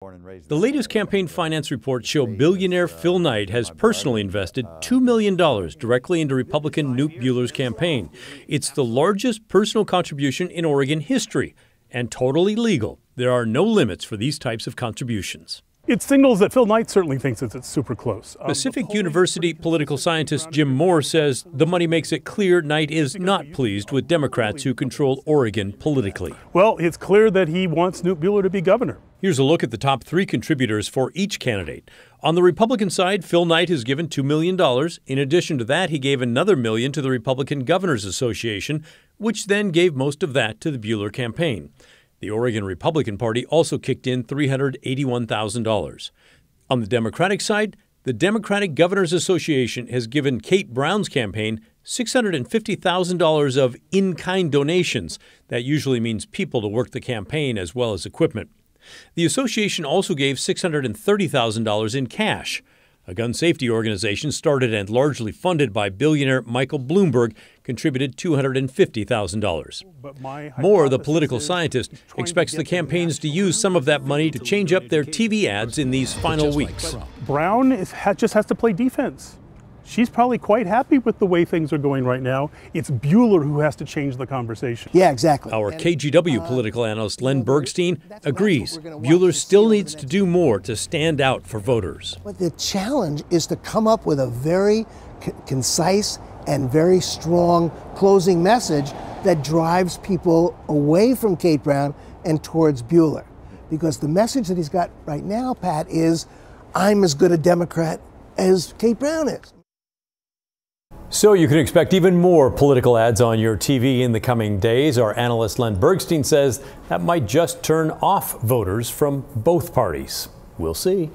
The latest campaign finance reports show billionaire Phil Knight has personally invested $2 million directly into Republican Knute Buehler's campaign. It's the largest personal contribution in Oregon history and totally legal. There are no limits for these types of contributions. It signals that Phil Knight certainly thinks it's super close. Pacific University political scientist Jim Moore says the money makes it clear Knight is not pleased with Democrats who control Oregon politically. Well, it's clear that he wants Knute Buehler to be governor. Here's a look at the top three contributors for each candidate. On the Republican side, Phil Knight has given $2 million. In addition to that, he gave another $1 million to the Republican Governors Association, which then gave most of that to the Buehler campaign. The Oregon Republican Party also kicked in $381,000. On the Democratic side, the Democratic Governors Association has given Kate Brown's campaign $650,000 of in-kind donations. That usually means people to work the campaign as well as equipment. The association also gave $630,000 in cash. A gun safety organization started and largely funded by billionaire Michael Bloomberg contributed $250,000. Moore, the political scientist, expects the campaigns to use some of that money to change up their TV ads in these final weeks. Brown just has to play defense. She's probably quite happy with the way things are going right now. It's Buehler who has to change the conversation. Yeah, exactly. Our KGW political analyst Len Bergstein agrees Buehler still needs to do more to stand out for voters. But the challenge is to come up with a very concise and very strong closing message that drives people away from Kate Brown and towards Buehler. Because the message that he's got right now, Pat, is I'm as good a Democrat as Kate Brown is. So you can expect even more political ads on your TV in the coming days. Our analyst Len Bergstein says that might just turn off voters from both parties. We'll see.